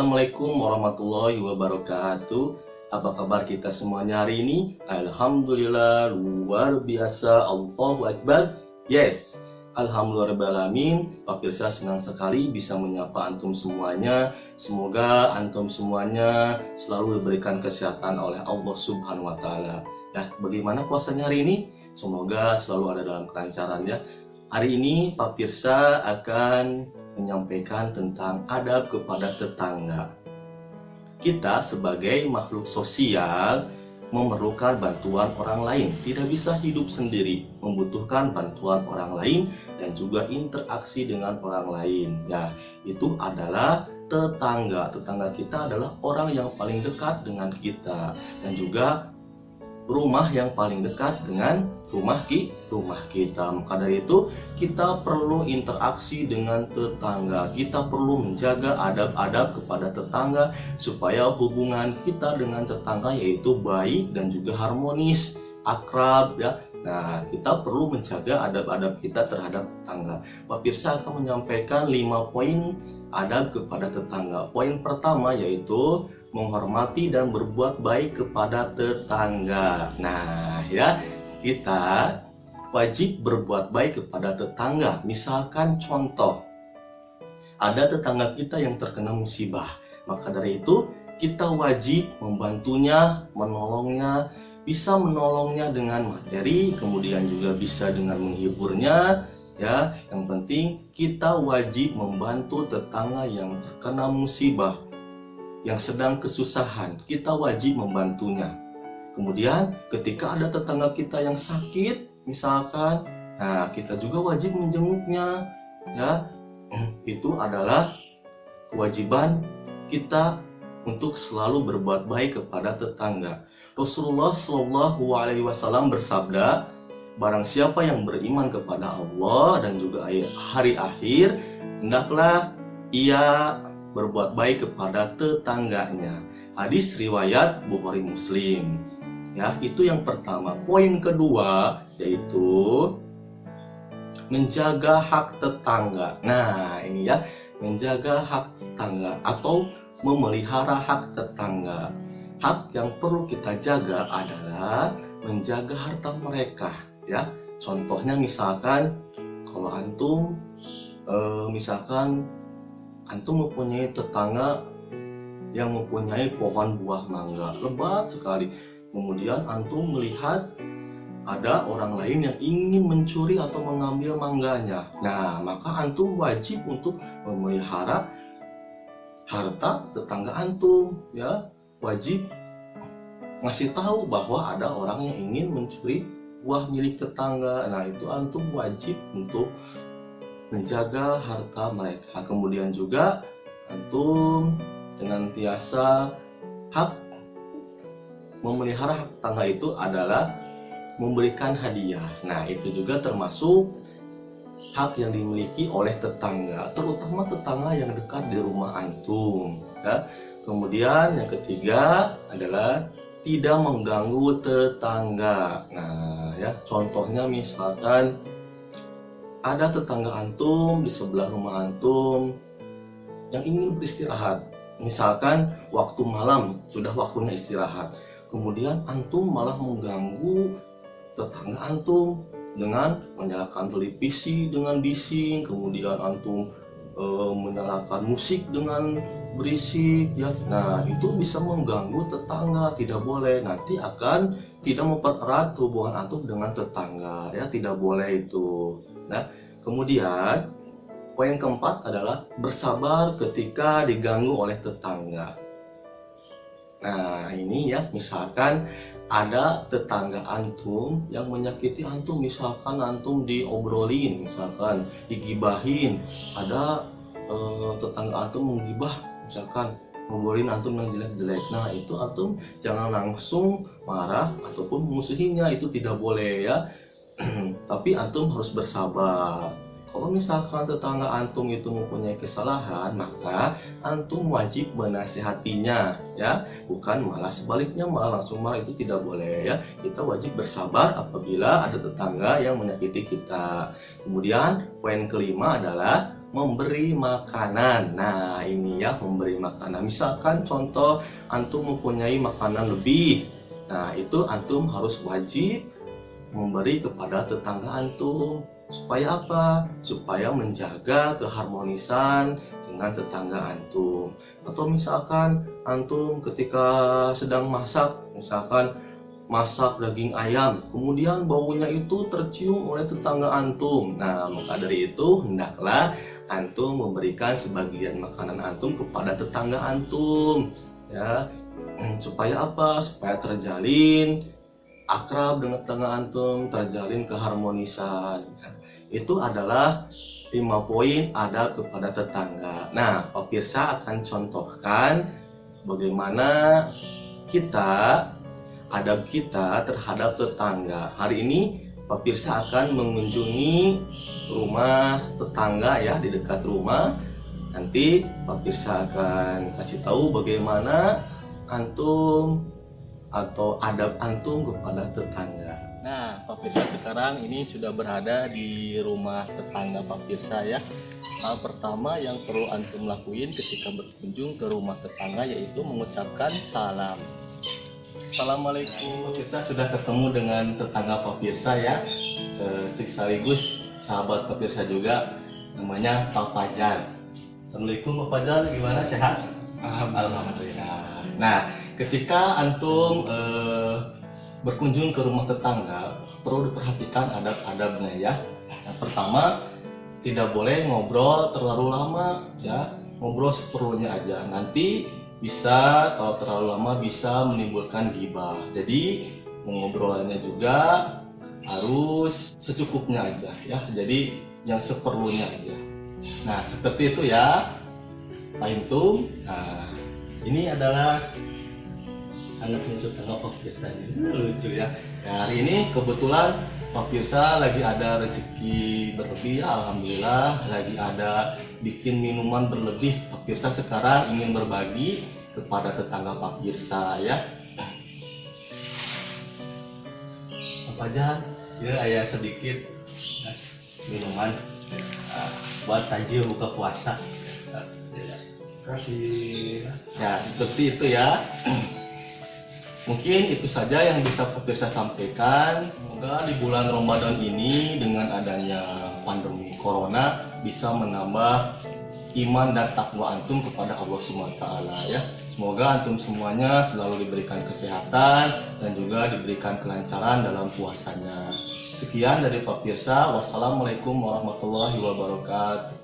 Assalamualaikum warahmatullahi wabarakatuh. Apa kabar kita semuanya hari ini? Alhamdulillah, luar biasa, Allahu Akbar. Yes, alhamdulillahirrahmanirrahim. Pak Pirsa senang sekali bisa menyapa antum semuanya. Semoga antum semuanya selalu diberikan kesehatan oleh Allah Subhanahu wa Ta'ala. Ya, bagaimana puasanya hari ini? Semoga selalu ada dalam kelancaran ya. Hari ini Pak Pirsa akan menyampaikan tentang adab kepada tetangga. Kita sebagai makhluk sosial memerlukan bantuan orang lain, tidak bisa hidup sendiri, membutuhkan bantuan orang lain dan juga interaksi dengan orang lain. Ya, itu adalah tetangga. Tetangga kita adalah orang yang paling dekat dengan kita dan juga rumah yang paling dekat dengan rumah kita. Maka dari itu kita perlu interaksi dengan tetangga. Kita perlu menjaga adab-adab kepada tetangga supaya hubungan kita dengan tetangga yaitu baik dan juga harmonis, akrab ya. Nah, kita perlu menjaga adab-adab kita terhadap tetangga. Pak Pirsa akan menyampaikan 5 poin adab kepada tetangga. Poin pertama yaitu menghormati dan berbuat baik kepada tetangga. Nah, ya, kita wajib berbuat baik kepada tetangga. Misalkan contoh, ada tetangga kita yang terkena musibah. Maka dari itu, kita wajib membantunya, menolongnya, bisa menolongnya dengan materi, kemudian juga bisa dengan menghiburnya. Ya, yang penting kita wajib membantu tetangga yang terkena musibah, yang sedang kesusahan, kita wajib membantunya. Kemudian ketika ada tetangga kita yang sakit, misalkan, nah kita juga wajib menjenguknya. Ya, itu adalah kewajiban kita untuk selalu berbuat baik kepada tetangga. Rasulullah Shallallahu Alaihi Wasallam bersabda, barang siapa yang beriman kepada Allah dan juga hari akhir, hendaklah ia berbuat baik kepada tetangganya. Hadis riwayat Bukhari Muslim. Ya, itu yang pertama. Poin kedua yaitu menjaga hak tetangga. Nah, ini ya, menjaga hak tetangga atau memelihara hak tetangga. Hak yang perlu kita jaga adalah menjaga harta mereka, ya. Contohnya misalkan kalau antum misalkan antum mempunyai tetangga yang mempunyai pohon buah mangga lebat sekali, kemudian antum melihat ada orang lain yang ingin mencuri atau mengambil mangganya. Nah, maka antum wajib untuk memelihara harta tetangga antum, ya. Wajib ngasih tahu bahwa ada orang yang ingin mencuri buah milik tetangga. Nah, itu antum wajib untuk menjaga harta mereka. Kemudian juga antum senantiasa memelihara hak tetangga itu adalah memberikan hadiah. Nah, itu juga termasuk hak yang dimiliki oleh tetangga, terutama tetangga yang dekat di rumah antum, ya. Kemudian yang ketiga adalah tidak mengganggu tetangga. Nah, ya, contohnya misalkan ada tetangga antum di sebelah rumah antum yang ingin beristirahat. Misalkan waktu malam sudah waktunya istirahat. Kemudian antum malah mengganggu tetangga antum dengan menyalakan televisi dengan bising, kemudian antum menyalakan musik dengan berisik, ya. Nah, itu bisa mengganggu tetangga, tidak boleh. Nanti akan tidak mempererat hubungan antum dengan tetangga, ya, tidak boleh itu. Nah, kemudian poin keempat adalah bersabar ketika diganggu oleh tetangga. Nah, ini ya, misalkan ada tetangga antum yang menyakiti antum, misalkan antum diobrolin, misalkan digibahin, ada tetangga antum menggibah, misalkan ngobrolin antum yang jelek-jelek. Nah, itu antum jangan langsung marah ataupun musuhinya, itu tidak boleh ya. Tapi antum harus bersabar. Kalau misalkan tetangga antum itu mempunyai kesalahan, maka antum wajib menasihatinya, ya, bukan malah sebaliknya malah langsung marah, itu tidak boleh ya. Kita wajib bersabar apabila ada tetangga yang menyakiti kita. Kemudian poin kelima adalah memberi makanan. Nah, ini ya, memberi makanan. Misalkan contoh antum mempunyai makanan lebih. Nah, itu antum harus wajib memberi kepada tetangga antum. Supaya apa? Supaya menjaga keharmonisan dengan tetangga antum. Atau misalkan antum ketika sedang masak, misalkan masak daging ayam, kemudian baunya itu tercium oleh tetangga antum. Nah, maka dari itu hendaklah antum memberikan sebagian makanan antum kepada tetangga antum, ya. Supaya apa? Supaya terjalin akrab dengan tetangga antum, terjalin keharmonisan. Itu adalah 5 poin adab kepada tetangga. Nah, pemirsa akan contohkan bagaimana adab kita terhadap tetangga. Hari ini pemirsa akan mengunjungi rumah tetangga ya, di dekat rumah. Nanti pemirsa akan kasih tahu bagaimana antum atau adab antum kepada tetangga. Nah, Pak Pirsa sekarang ini sudah berada di rumah tetangga Pak Pirsa ya. Hal pertama yang perlu antum lakuin ketika berkunjung ke rumah tetangga yaitu mengucapkan salam. Assalamualaikum. Pak Pirsa sudah ketemu dengan tetangga Pak Pirsa ya. Sekaligus sahabat Pak Pirsa juga, namanya Pak Fajar. Assalamualaikum Pak Fajar, gimana, sehat? Alhamdulillah. Nah, ketika antum berkunjung ke rumah tetangga, perlu diperhatikan adab-adabnya ya. Yang pertama, tidak boleh ngobrol terlalu lama ya, ngobrol seperlunya aja. Nanti bisa, kalau terlalu lama bisa menimbulkan ghibah. Jadi mengobrolnya juga harus secukupnya aja ya. Jadi yang seperlunya aja. Nah, seperti itu ya, Pak Tum. Nah, ini adalah anaknya tetangga Pak Pirsa, lucu ya. Nah, hari ini kebetulan Pak Pirsa lagi ada rezeki berlebih, alhamdulillah. Lagi ada bikin minuman berlebih. Pak Pirsa sekarang ingin berbagi kepada tetangga Pak Pirsa ya. Apa aja? Ya, ayah sedikit minuman buat tajil buka puasa. Kasih. Ya, seperti itu ya. Mungkin itu saja yang bisa pemirsa sampaikan. Semoga di bulan Ramadan ini dengan adanya pandemi corona bisa menambah iman dan takwa antum kepada Allah SWT ya. Semoga antum semuanya selalu diberikan kesehatan dan juga diberikan kelancaran dalam puasanya. Sekian dari Pak Pirsa. Wassalamualaikum warahmatullahi wabarakatuh.